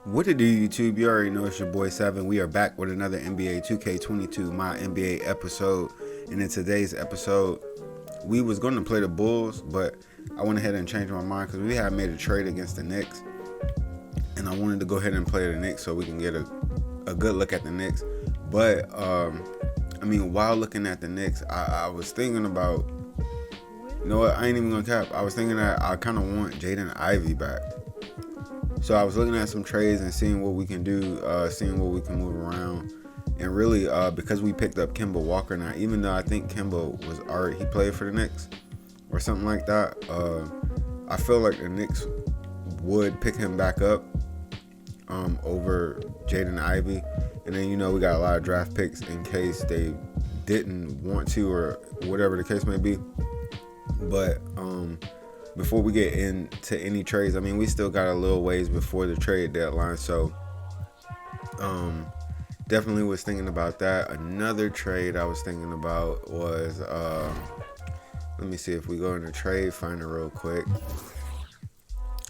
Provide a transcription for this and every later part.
What to do, YouTube? You already know it's your boy Seven. We are back with another NBA 2K22 MyNBA episode. And in today's episode, we was going to play the Bulls, but I went ahead and changed my mind because we had made a trade against the Knicks. And I wanted to go ahead and play the Knicks so we can get a good look at the Knicks. But, while looking at the Knicks, I was thinking about, you know what, I ain't even going to cap. I was thinking that I kind of want Jaden Ivey back. So I was looking at some trades and seeing what we can do, seeing what we can move around. And really, because we picked up Kemba Walker now, even though I think Kemba was already, he played for the Knicks or something like that, I feel like the Knicks would pick him back up over Jaden Ivey. And then, we got a lot of draft picks in case they didn't want to or whatever the case may be. But before we get into any trades, we still got a little ways before the trade deadline. So definitely was thinking about that. Another trade I was thinking about was, let me see if we go into trade finder real quick.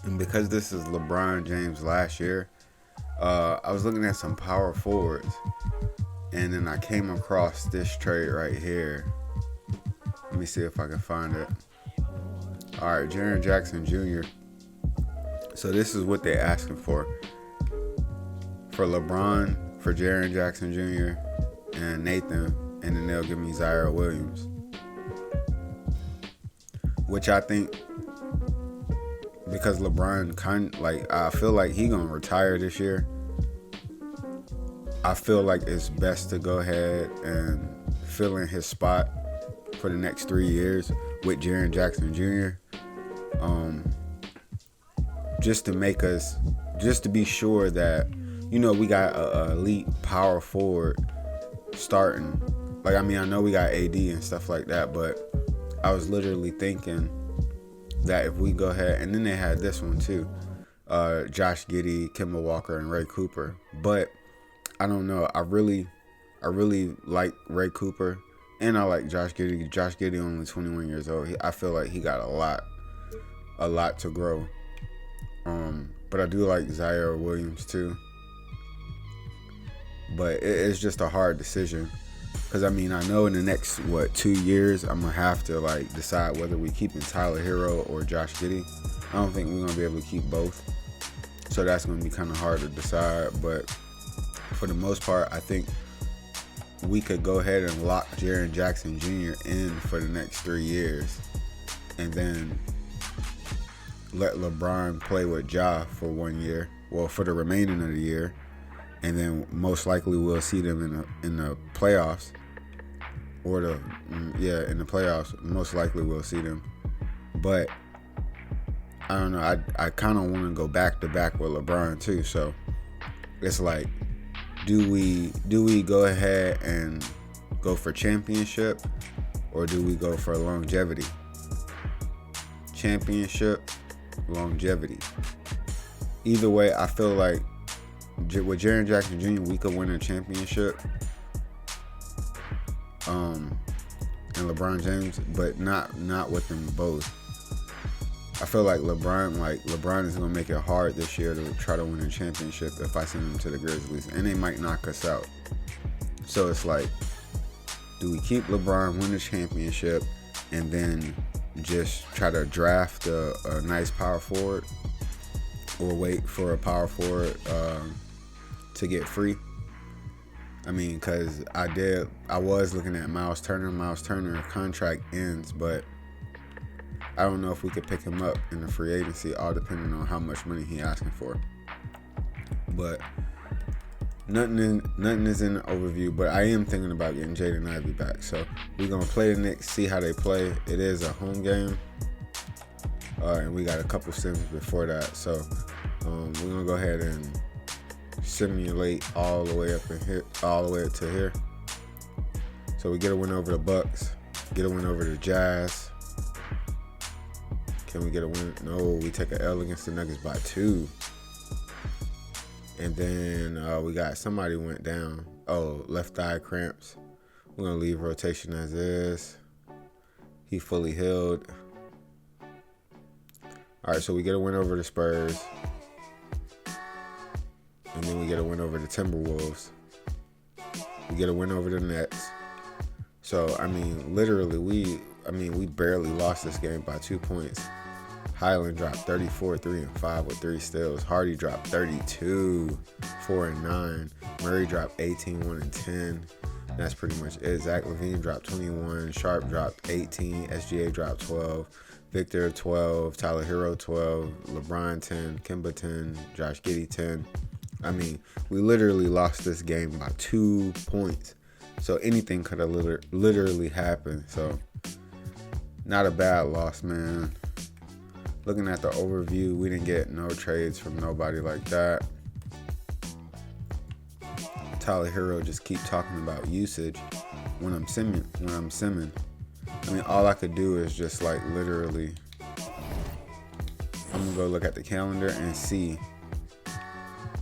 And because this is LeBron James last year, I was looking at some power forwards. And then I came across this trade right here. Let me see if I can find it. All right, Jaren Jackson Jr. So this is what they're asking for. For LeBron, for Jaren Jackson Jr. and Nathan, and then they'll give me Zaire Williams. Which I think, because LeBron I feel like he gonna retire this year. I feel like it's best to go ahead and fill in his spot for the next 3 years with Jaren Jackson Jr. Just to be sure that, we got a elite power forward starting. I know we got AD and stuff like that, but I was literally thinking that if we go ahead, and then they had this one too, Josh Giddey, Kemba Walker, and Ray Cooper. But I don't know. I really like Ray Cooper, and I like Josh Giddey. Josh Giddey only 21 years old. I feel like he got a lot to grow. But I do like Zaire Williams too. But it's just a hard decision. Because, I know in the next, 2 years, I'm going to have to, decide whether we keeping Tyler Hero or Josh Giddey. I don't think we're going to be able to keep both. So that's going to be kind of hard to decide. But for the most part, I think we could go ahead and lock Jaren Jackson Jr. in for the next 3 years. And then let LeBron play with Ja for 1 year. Well, for the remaining of the year. And then most likely we'll see them in the playoffs. In the playoffs, most likely we'll see them. But I don't know. I kind of want to go back to back with LeBron too. So it's like, do we go ahead and go for championship, or do we go for longevity? Championship, longevity. Either way, I feel like with Jaren Jackson Jr., we could win a championship. And LeBron James, but not with them both. I feel like LeBron is gonna make it hard this year to try to win a championship if I send him to the Grizzlies, and they might knock us out. So it's like, do we keep LeBron, win the championship, and then just try to draft a nice power forward, or wait for a power forward to get free? Because I was looking at Miles Turner. Miles Turner contract ends, but I don't know if we could pick him up in the free agency, all depending on how much money he's asking for. But nothing is in the overview, but I am thinking about getting Jaden Ivey back. So we're going to play the Knicks, see how they play. It is a home game, and we got a couple sims before that. So we're going to go ahead and simulate all the way up to here. So we get a win over the Bucks, get a win over the Jazz. Can we get a win? No, we take an L against the Nuggets by 2. And then we got somebody went down. Oh, left thigh cramps. We're going to leave rotation as is. He fully healed. All right, so we get a win over the Spurs. and then we get a win over the Timberwolves. We get a win over the Nets. So, I mean, literally, we barely lost this game by 2 points. Highland dropped 34, 3 and 5 with 3 steals. Hardy dropped 32, 4 and 9. Murray dropped 18, 1 and 10. That's pretty much it. Zach LaVine dropped 21. Sharp dropped 18. SGA dropped 12. Victor 12. Tyler Hero 12. LeBron 10. Kemba 10. Josh Giddey 10. I mean, we literally lost this game by 2 points. So anything could have literally happened. So not a bad loss, man. Looking at the overview, we didn't get no trades from nobody like that. Tyler Hero just keep talking about usage when I'm simming. I mean, all I could do is just like literally, I'm gonna go look at the calendar and see.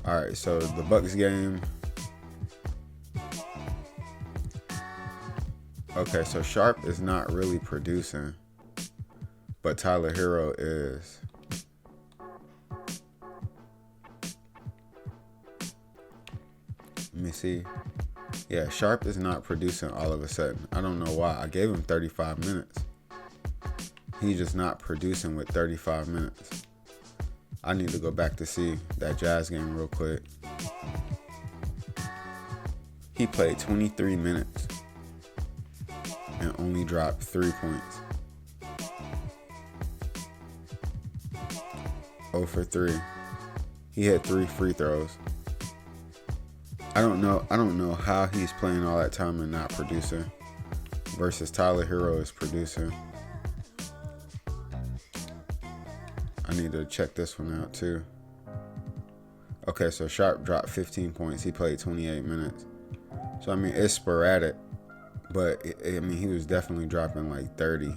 All right, so the Bucks game. Okay, so Sharp is not really producing, but Tyler Hero is. Let me see. Yeah, Sharp is not producing all of a sudden. I don't know why. I gave him 35 minutes. He's just not producing with 35 minutes. I need to go back to see that Jazz game real quick. He played 23 minutes and only dropped 3 points. 0 for 3. He had 3 free throws. I don't know how he's playing all that time and not producing versus Tyler Hero is producing. I need to check this one out too. Okay, so Sharp dropped 15 points. He played 28 minutes. So I mean, it's sporadic, but he was definitely dropping like 30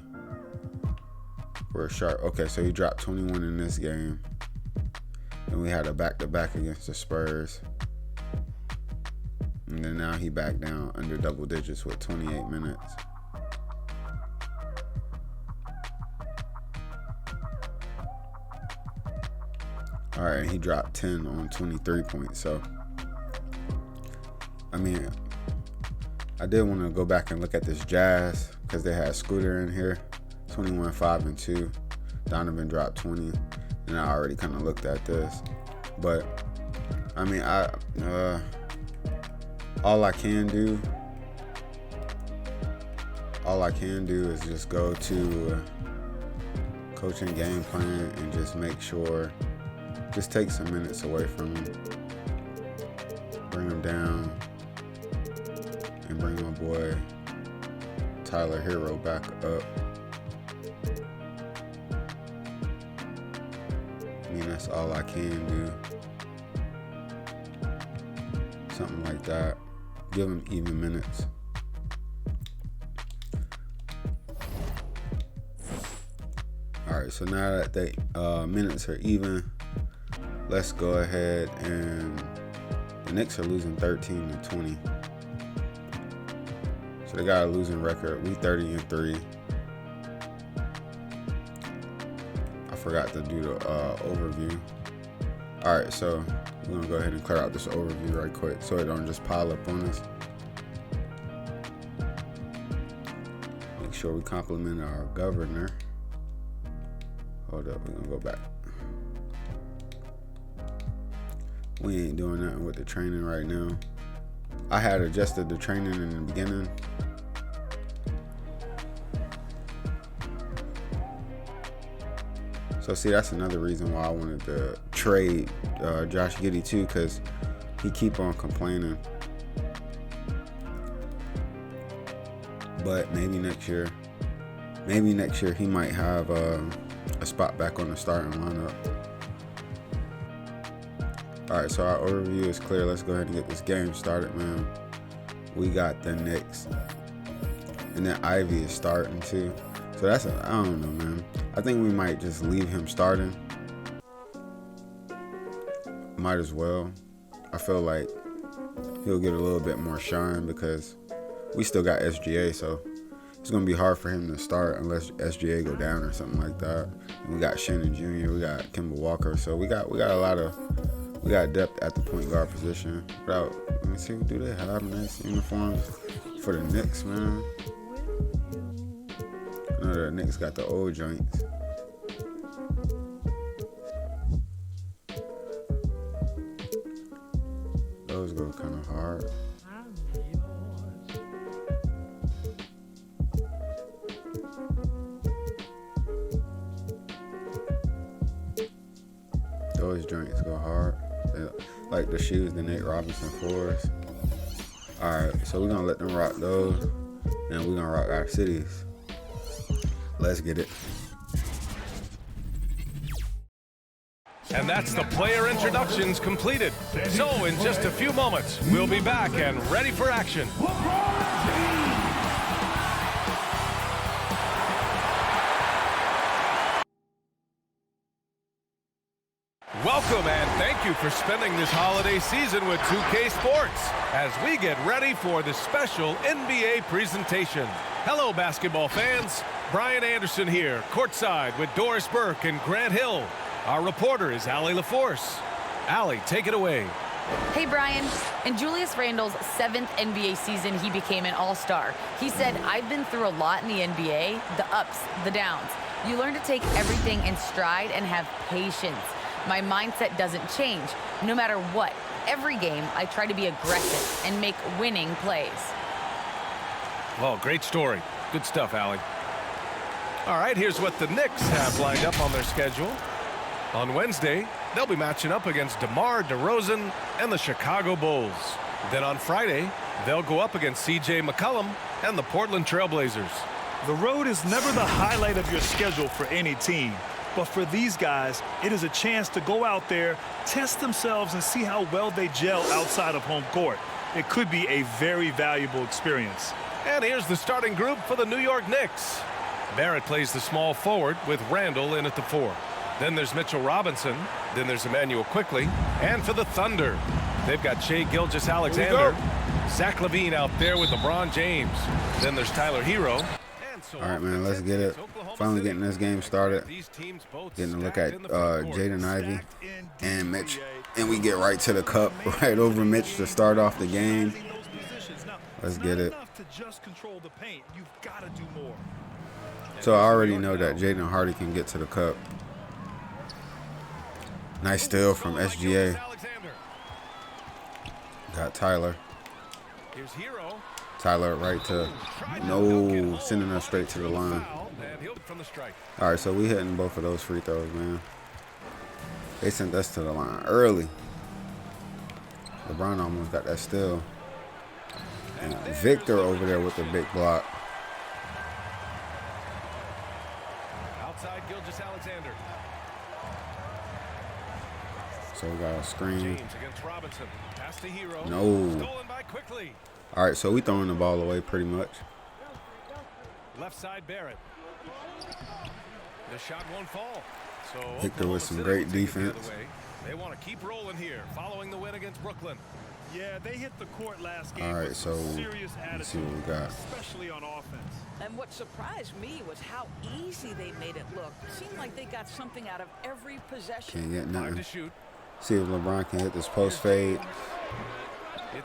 for Sharp. Okay, so he dropped 21 in this game. And we had a back-to-back against the Spurs. And then now he back down under double digits with 28 minutes. All right, he dropped 10 on 23 points. So, I mean, I did want to go back and look at this Jazz because they had Scooter in here, 21, 5 and 2. Donovan dropped 20, and I already kind of looked at this. But, I mean, all I can do is just go to coaching game plan and just make sure, just take some minutes away from him, bring him down, and bring my boy Tyler Hero back up. I mean, that's all I can do. Something like that. Give him even minutes. All right, so now that the minutes are even, let's go ahead and the Knicks are losing 13-20. So they got a losing record. We 30-3. I forgot to do the overview. All right, so we're gonna go ahead and clear out this overview right quick so it don't just pile up on us. Make sure we compliment our governor. Hold up, we're gonna go back. We ain't doing nothing with the training right now. I had adjusted the training in the beginning. So see, that's another reason why I wanted to trade Josh Giddey too, because he keep on complaining. But maybe next year he might have a spot back on the starting lineup. All right, so our overview is clear. Let's go ahead and get this game started, man. We got the Knicks, and then Ivy is starting too. So I don't know, man. I think we might just leave him starting. Might as well. I feel like he'll get a little bit more shine because we still got SGA, so it's gonna be hard for him to start unless SGA go down or something like that. And we got Shannon Jr., we got Kemba Walker, so we got a lot of We got depth at the point guard position. Let me see, do they have nice uniforms for the Knicks, man? I know the Knicks got the old joints. Those go kind of hard. Those joints go hard. Like the shoes, the Nate Robinson 4s. Alright, so we're gonna let them rock those. And we're gonna rock our cities. Let's get it. And that's the player introductions completed. So in just a few moments, we'll be back and ready for action. Welcome and thank you for spending this holiday season with 2K Sports as we get ready for the special NBA presentation. Hello, basketball fans. Brian Anderson here, courtside with Doris Burke and Grant Hill. Our reporter is Allie LaForce. Allie, take it away. Hey, Brian. In Julius Randle's 7th NBA season, he became an all-star. He said, "I've been through a lot in the NBA, the ups, the downs. You learn to take everything in stride and have patience. My mindset doesn't change, no matter what. Every game, I try to be aggressive and make winning plays." Well, great story. Good stuff, Allie. All right, here's what the Knicks have lined up on their schedule. On Wednesday, they'll be matching up against DeMar DeRozan and the Chicago Bulls. Then on Friday, they'll go up against C.J. McCollum and the Portland Trail Blazers. The road is never the highlight of your schedule for any team. But for these guys, it is a chance to go out there, test themselves, and see how well they gel outside of home court. It could be a very valuable experience. And here's the starting group for the New York Knicks. Barrett plays the small forward with Randle in at the 4. Then there's Mitchell Robinson. Then there's Emmanuel Quickley. And for the Thunder, they've got Shai Gilgeous-Alexander, Zach LaVine out there with LeBron James. Then there's Tyler Hero. All right, man, let's get it. Finally getting this game started. Getting a look at Jaden Ivey and Mitch. And we get right to the cup, right over Mitch to start off the game. Let's get it. So I already know that Jaden Hardy can get to the cup. Nice steal from SGA. Got Tyler. Tyler right to no, sending us straight to the line. All right, so we hitting both of those free throws, man. They sent us to the line early. LeBron almost got that steal. And Victor over there with the big block. Outside Gilgeous-Alexander. So we got a screen. James against Robinson. Pass to Hero. No. Stolen by Quickley. All right, so we throwing the ball away pretty much. Left side Barrett. The shot won't fall. So Victor with some great defense. They want to keep rolling here, following the win against Brooklyn. Yeah, they hit the court last game. All right, with so serious let's see what we got. especially on offense. And what surprised me was how easy they made it look. It seemed like they got something out of every possession. Can't get Time nothing. to shoot. See if LeBron can hit this post fade.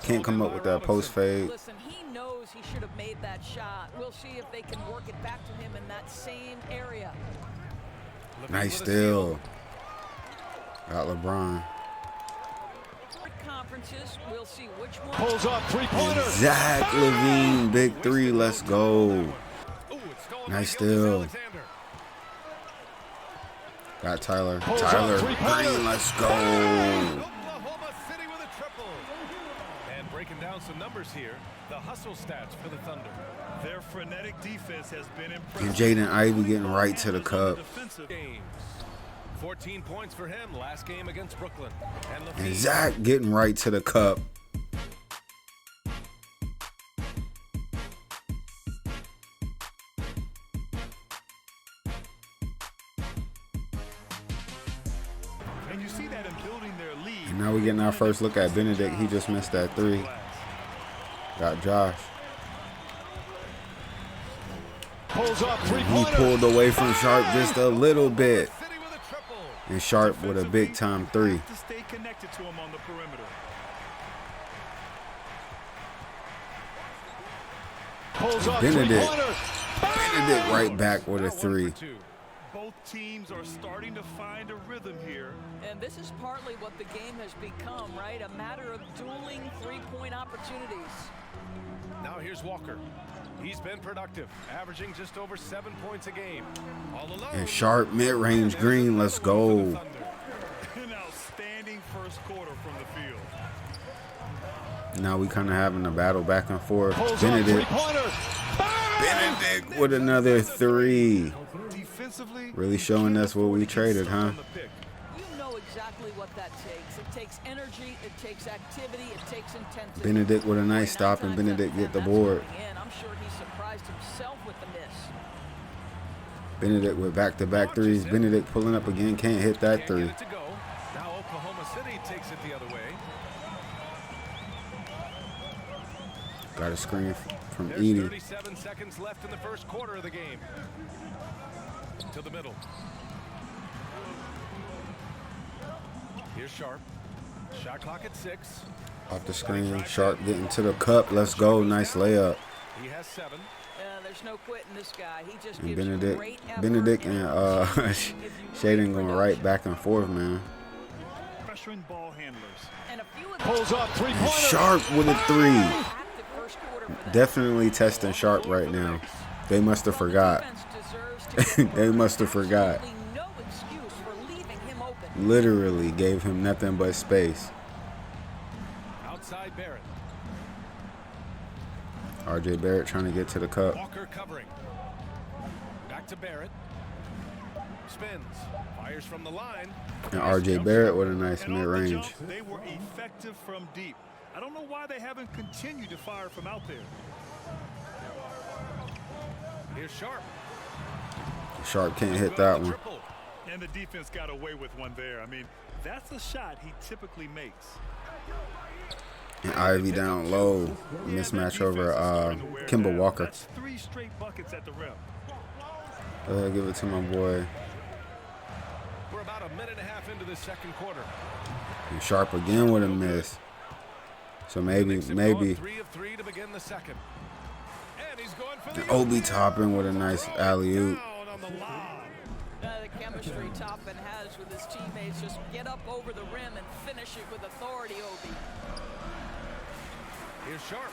Can't come up with that post fade. Listen, he knows he should have made that shot. We'll see if they can work it back to him in that same area. Nice steal. Got LeBron. Conferences, we'll see which one. Pulls up three-pointer. Zach LaVine, big three. Let's go. Nice steal. Got Tyler. Tyler Green, let's go. Oklahoma City with a triple. And breaking down some numbers here, the hustle stats for the Thunder. Their frenetic defense has been And impressive. Jaden Ivey getting right to the cup. Games. 14 points for him last game against Brooklyn. And Zach getting right to the cup. And you see that in building their lead. And now we're getting our first look at Benedict. He just missed that three. Got Josh. Pulls up He three-pointer. pulled away from Sharp just a little bit. And Sharp with a big-time three. To stay connected to him on the perimeter. Benedict right back with a three. Both teams are starting to find a rhythm here. And this is partly what the game has become, right? A matter of dueling three-point opportunities. Now here's Walker. He's been productive, averaging just over 7 points a game. All alone. And Sharp mid-range green. Let's go. An outstanding first quarter from the field. Now we kind of having a battle back and forth. Benedict with another three. Really showing us what we traded, huh? You know exactly what that takes. It takes energy, it takes activity, it takes intensity. Benedict with a nice stop, and Benedict get the board. I'm sure he surprised himself with the miss. Benedict with back-to-back threes. Benedict pulling up again, can't hit that three. Now Oklahoma City takes it the other way. Got a screen from There's Edie. 37 seconds left in the first quarter of the game. To the middle. Here's Sharp. Shot clock at 6. Off the screen. Sharp getting to the cup. Let's go. Nice layup. He has 7. There's no quitting this guy. He just And gives great effort. Benedict and Shaden going right back and forth, man. Pressuring ball handlers. And a few of Pulls up And three-pointer. Sharp with a three. active first quarter for them. Definitely testing Sharp right now. They must have forgot. Defense deserves to get They must have forgot. absolutely no excuse for leaving him open. Literally gave him nothing but space. Outside Barrett. RJ Barrett trying to get to the cup. Walker covering. Back to Barrett. Spins. Fires from the line. And RJ Barrett with a nice And on the mid-range. jump, they were effective from deep. I don't know why they haven't continued to fire from out there. Here's Sharp. Sharp can't hit that one. Triple. And the defense got away with one there. I mean, that's a shot he typically makes. And Ivy down low. Mismatch over Kemba Walker. That's 3 straight buckets at the rim. Give it to my boy. We're about a minute and a half into the second quarter. And Sharp again with a miss. So maybe. 3 of 3 to begin the second. And he's going for the And Obi Toppin with a nice alley-oop. down on the lob. The chemistry Toppin has with his teammates. Just get up over the rim and finish it with authority, Obi. Here's Sharp.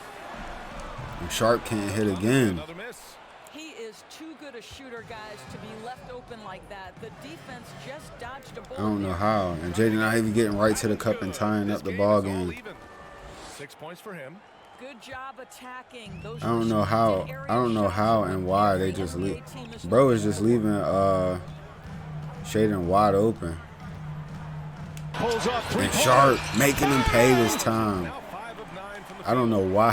And Sharp can't hit again. Another miss. He is too good a shooter, guys, to be left open like that. The defense just dodged a ball. I don't know how. And Jaden Ivey getting right to the cup and tying up the ball This is all game. even. 6 points for him. Good job attacking. Those I don't know how. I don't know how and why they just leave. Bro is just leaving Shaden wide open. Pulls up And Sharp making him pay this time. Now 5 of 9 from the I don't know why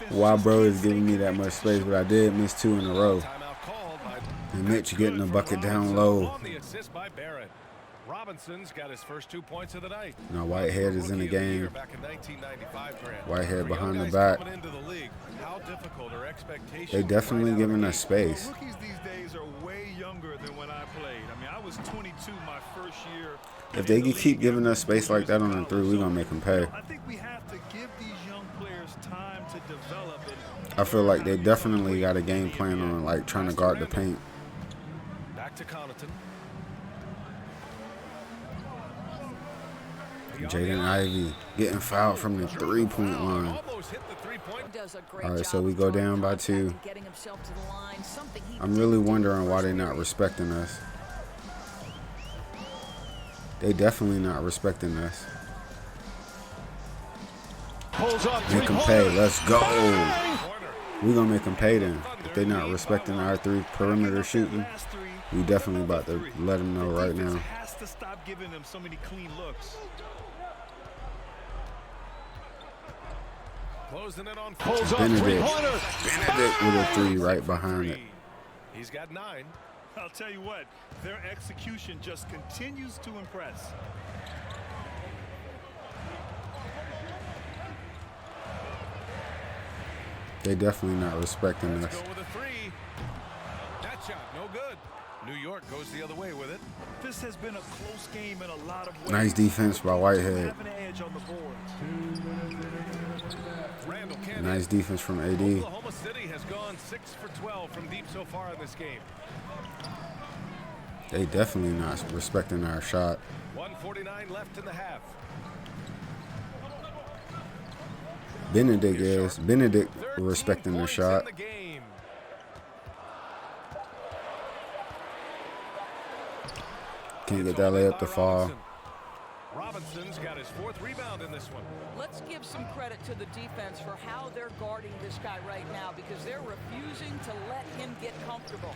why bro is giving me that much space, but I did miss 2 in a row. timeout called by And Mitch getting the bucket down low. on the assist by Barrett. Robinson's got his first 2 points of the night. Now Whitehead is in the Rookie of year game. back in 1995, Grant. Whitehead For behind young the guys back. coming into the league, how difficult are expectations They definitely right out giving of us the space. Rookies these days are way younger than when I played. I mean, I was 22 my first year. If they can keep giving us space like that on the 3, we're going to make them pay. I think we have to give these young players time to develop it. I feel like they definitely got a game plan on like trying to guard the paint. Back to Connaughton. Jaden Ivey getting fouled from the 3-point line. Almost hit the 3-point. Does a great All right, job so we of go drawing down by contact 2. and getting himself to the line, something he I'm really didn't do wondering why first they're not period. respecting us. They definitely not respecting us. Pulls up Make them pay. Let's go. We're going to make them pay then. If they're not respecting our 3 perimeter shooting, Last 3, we definitely about to let them know right defense now. has to stop giving them so many clean looks. Closing it on Benedict. Benedict with a 3 right behind it. He's got 9. I'll tell you what, their execution just continues to impress. They definitely not respecting Let's us. go with a 3. That's shot, no good. New York goes the other way with it. This has been a close game in a lot of ways. Nice defense by Whitehead. Have an edge on the board. Randall Cannon. Nice defense from AD. Oklahoma City has gone 6 for 12 from deep so far in this game. They definitely not respecting our shot. 1:49 left in the half. Benedict is. Benedict respecting their points shot. in the game. Can't get that layup to fall. Robinson's got his 4th rebound in this one. Let's give some credit to the defense for how they're guarding this guy right now because they're refusing to let him get comfortable.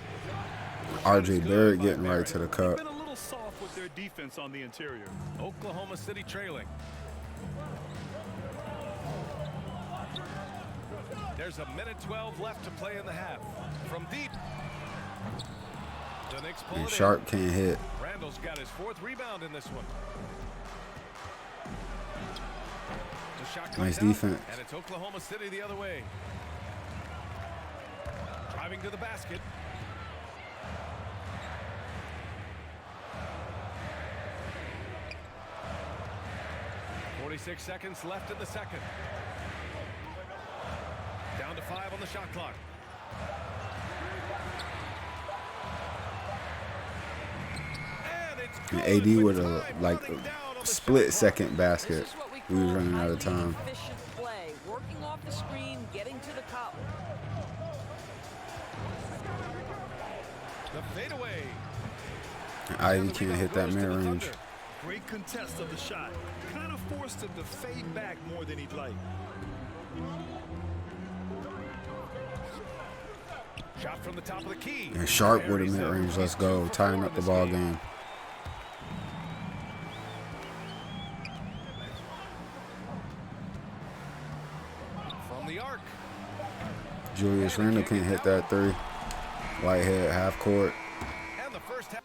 RJ Barrett getting right to the They've cup. been a little soft with their defense on the interior. Oklahoma City trailing. There's 1:12 left to play in the half. From deep. The Knicks pull And it Sharp in. can't hit. Randall's got his 4th rebound in this one. The shot comes Nice down, defense. and it's Oklahoma City the other way. Driving to the basket. .46 seconds left in the second. Down to 5 on the shot clock. And it's And good AD with a time like running down on the split shot second This basket. is what we We was call running out of highly time. efficient play, working off the screen, getting to the cup. clock. The fadeaway. And Ivy can't hit that Goes to the mid-range. Thunder. Great contest of the shot. Kind of forced him to fade back more than he'd like. Shot from the top of the key. And Sharp with a Buries it. mid-range. Let's He's go. 2 for Tying 4 up in the this ball game. From the arc. Julius Randle can't hit that 3. Whitehead half court. And the first half.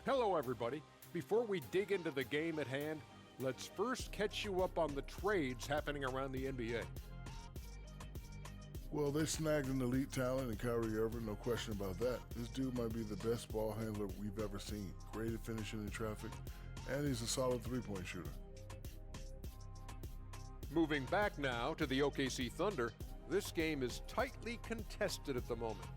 Hello, everybody. Before we dig into the game at hand, let's first catch you up on the trades happening around the NBA. Well, they snagged an elite talent in Kyrie Irving, no question about that. This dude might be the best ball handler we've ever seen. Great at finishing in traffic, and he's a solid three-point shooter. Moving back now to the OKC Thunder, this game is tightly contested at the moment.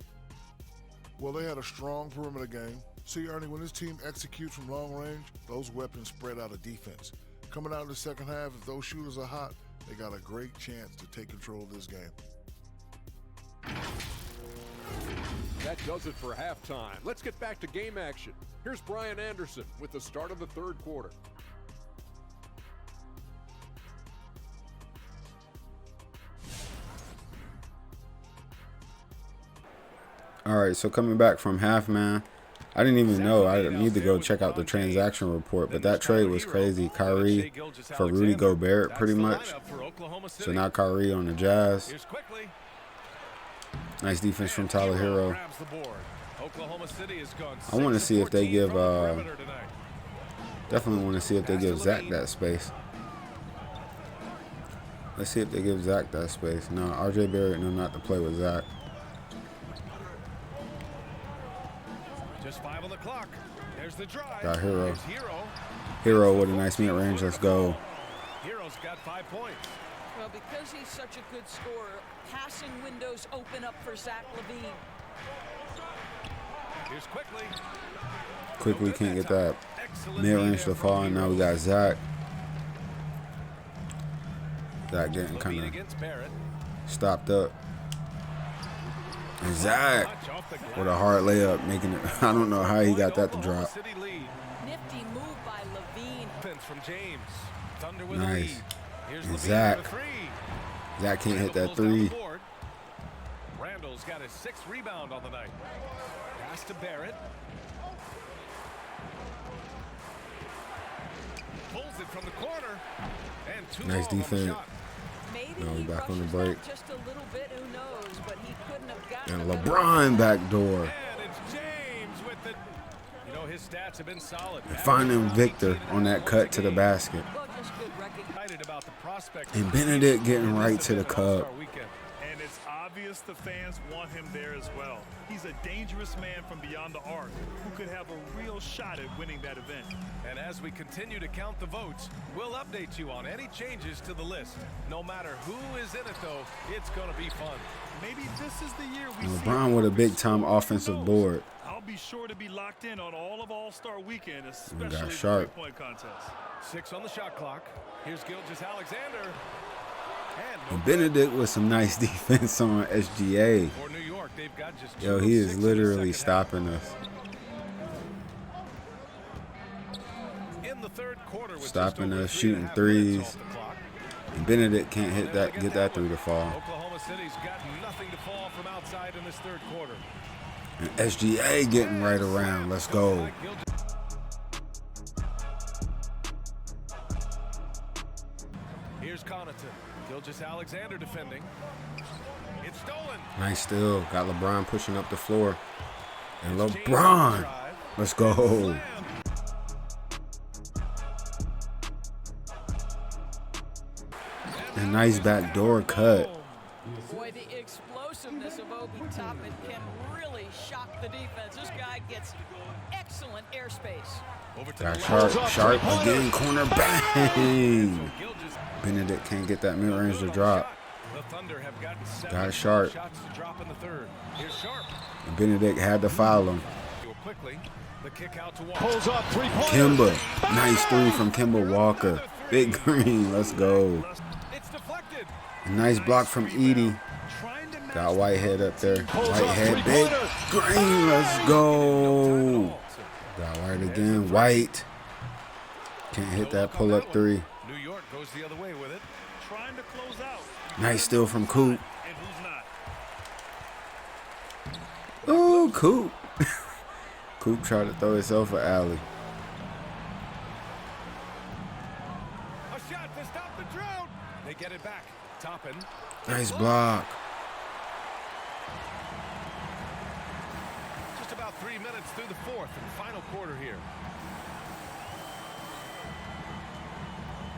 Well, they had a strong perimeter game. See, Ernie, when this team executes from long range, those weapons spread out of defense. Coming out in the second half, if those shooters are hot, they got a great chance to take control of this game. That does it for halftime. Let's get back to game action. Here's Brian Anderson with the start of the third quarter. All right, so coming back from half, man, I didn't even know. I need to go check out the transaction report, but that trade was crazy. Kyrie for Rudy Gobert, pretty much. So now Kyrie on the Jazz. Here's quickly. Nice defense from Tyler Hero. Grabs the board. Oklahoma City has gone I want to 6 see of if they 14 give, from the perimeter tonight. definitely want to see if they give Zach that space. Let's see if they give Zach that space. No, RJ Barrett, no, not to play with Zach. Just 5 on the clock. There's the drive. Got Hero. Here's Hero. Hero with a nice mid-range. Let's go. Hero's got 5 points. Well, because he's such a good scorer, passing windows open up for Zach LaVine. Here's quickly. Quickly can't get that Excellent mid-range lead to there fall. from And now we Hero. got Zach. Zach getting Levine kind of against Barrett. stopped up. And Zach Touch off the glass. with a hard layup, making it. I don't know how he got that to Oklahoma drop. City lead. Nifty move by LaVine. Offense from James. Thunder with Nice. a lead. Here's And Levine Zach. for the 3. Zach can't hit that Randall pulls down the 3. board. Randall's got his 6th rebound on the night. Pass to Barrett. Pulls it from the corner. And 2 Nice long on the defense. shot. Maybe No, he back on the rushes break. that just a little bit, who knows, but he couldn't have gotten And a better LeBron backdoor. And it's James with the. You know, his stats have been solid. Finding Victor on that cut to the basket. Well, just good recognition. Excited about the prospect. And Benedict getting right to the cup. And And it's obvious the fans want him there as well. He's a dangerous man from beyond the arc who could have a real shot at winning that event. And as we continue to count the votes, we'll update you on any changes to the list. No matter who is in it, though, it's going to be fun. Maybe this is the year we LeBron with a big-time offensive board. I'll be sure to be locked in on all of All-Star Weekend, especially got the sharp. three-point contest. 6 on the shot clock. Here's Gilgeous-Alexander. And Benedict with some nice defense on SGA. For New York, they've got just Yo, 2 he of is 6 in the literally second stopping half. us. In the third quarter with Stopping just over us, 3.5 shooting minutes threes. off the clock. And Benedict can't hit They'll that, get get that one. three to fall. Oklahoma City's got nothing to fall from outside in this third quarter. And SGA getting right around. Let's go. Here's Connaughton. Gilgeous-Alexander defending. It's stolen. Nice steal. Got LeBron pushing up the floor. And It's James LeBron. drive. Let's go. Slam. A nice backdoor cut. Boy, the explosiveness of Obi Toppin can really shock the defense. This guy gets excellent airspace. Over to Got the sharp, left. sharp again. Corner bang. So Gilgeous Benedict can't get that mid-range to drop. The Thunder have gotten 7 Got sharp. shots to drop in the third. Here's Sharp. And Benedict had to foul him. Do it quickly. The kick out to Walker. Pulls up three-pointer. Kimba. Nice three from Kimba Walker. Big Green. Let's go. It's deflected. Nice block from Edie. Got Whitehead up there. Whitehead, big Green. Let's go. Got White again. White. Can't hit that pull-up three. New York goes the other way with it. Trying to close out. Nice steal from Coop. And who's not? Oh, Coop. Coop tried to throw himself an alley. A shot to stop the drought. They get it back. Toppin. Nice block. Just about 3 minutes through the fourth and final quarter here.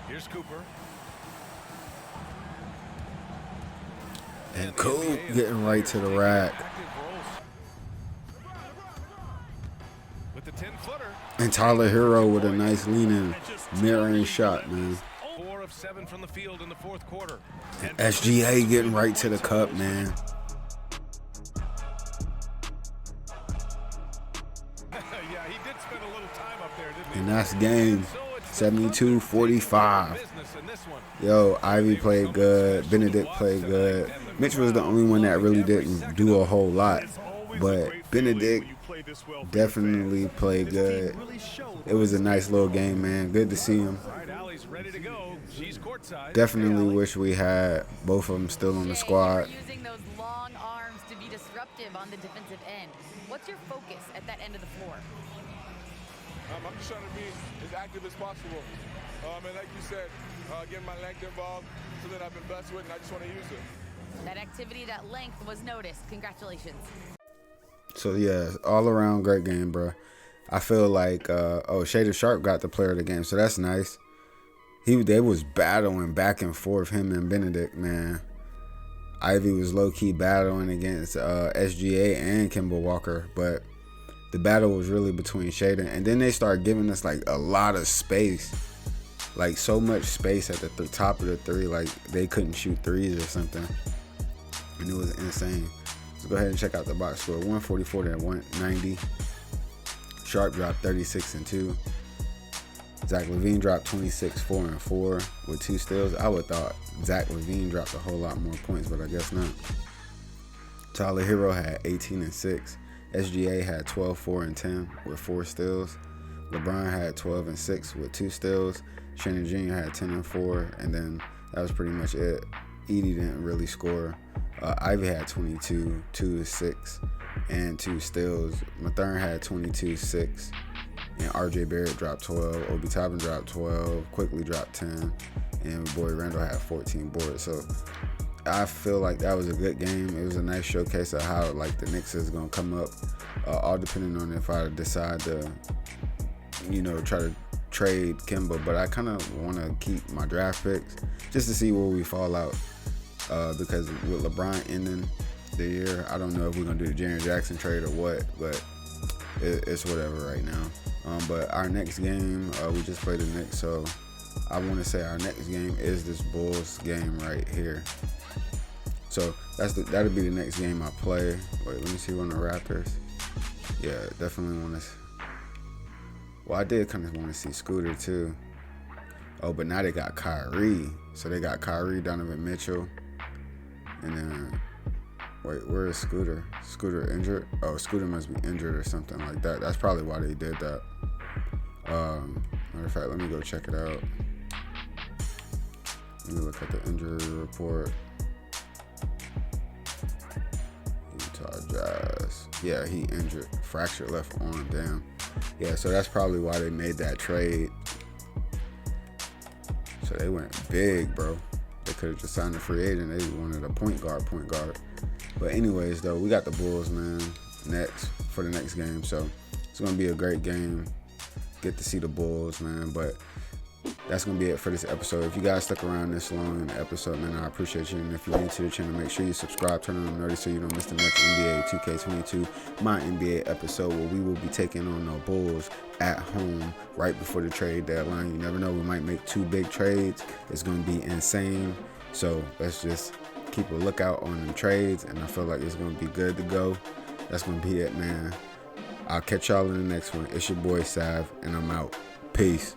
Here's Cooper. And Coop getting right to the rack. With the 10-footer. And Tyler Hero with a nice leaning mid-range shot, man. 4 of 7 from the field in the fourth quarter. And SGA getting right to the cup, man. Yeah, he did spend a little time up there, didn't he? And that's game 72-45. Business in this one. Yo, Ivy played good. Benedict played good. Mitch was the only one that really didn't do a whole lot. But Benedict definitely played good. It was a nice little game, man. Good to see him. All right, Allie's ready to go. She's courtside. Definitely wish we had both of them still on the squad. You're using those long arms to be disruptive on the defensive end. What's your focus at that end of the floor? I'm just trying to be as active as possible. And like you said, getting my length involved, something I've been blessed with, and I just want to use it. That activity, that length was noticed. Congratulations. So, yeah, all around great game, bro. I feel like, Shader Sharp got the player of the game, so that's nice. They was battling back and forth, him and Benedict, man. Ivy was low-key battling against SGA and Kimba Walker, but the battle was really between Shader. And then they started giving us, like, a lot of space. Like, so much space at the top of the three, like, they couldn't shoot threes or something. And it was insane. Let's go ahead and check out the box score. 144 to 190. Sharp dropped 36 and 2. Zach LaVine dropped 26, 4 and 4 with 2 steals. I would thought Zach LaVine dropped a whole lot more points, but I guess not. Tyler Hero had 18 and 6. SGA had 12, 4 and 10 with 4 steals. LeBron had 12 and 6 with 2 steals. Shannon Jr. had 10 and 4, and then that was pretty much it. Edie didn't really score. Ivy had 22, 2 to 6, and 2 steals. Mathurin had 22, 6, and RJ Barrett dropped 12. Obi Toppin dropped 12. Quickly dropped 10, and Boy Randall had 14 boards. So I feel like that was a good game. It was a nice showcase of how like the Knicks is gonna come up. All depending on if I decide to, try to trade Kimba, but I kind of want to keep my draft picks just to see where we fall out. because with LeBron ending the year, I don't know if we're gonna do the Jaren Jackson trade or what, but it's whatever right now. But our next game, we just played the Knicks, so I want to say our next game is this Bulls game right here. So that'll be the next game I play. Wait, let me see one of the Raptors. Yeah, definitely want to. Well, I did kind of want to see Scooter too. Oh, but now they got Kyrie. So they got Kyrie, Donovan Mitchell, and then wait, where is Scooter? Scooter injured? Oh, Scooter must be injured or something like that. That's probably why they did that. Matter of fact, let me go check it out. Let me look at the injury report. Utah Jazz. Yeah, he injured. Fractured left arm. Damn. Yeah, so that's probably why they made that trade. So they went big, bro. They could have just signed a free agent. They wanted a point guard. But anyways, though, we got the Bulls, man, next for the next game. So it's going to be a great game. Get to see the Bulls, man. But that's going to be it for this episode. If you guys stuck around this long in the episode, man, I appreciate you. And if you're new to the channel, make sure you subscribe, turn on the notifications so you don't miss the next NBA 2K22 MyNBA episode where we will be taking on the Bulls at home right before the trade deadline. You never know, we might make 2 big trades. It's going to be insane. So let's just keep a lookout on the trades, and I feel like it's going to be good to go. That's going to be it, man. I'll catch y'all in the next one. It's your boy Sav, and I'm out. Peace.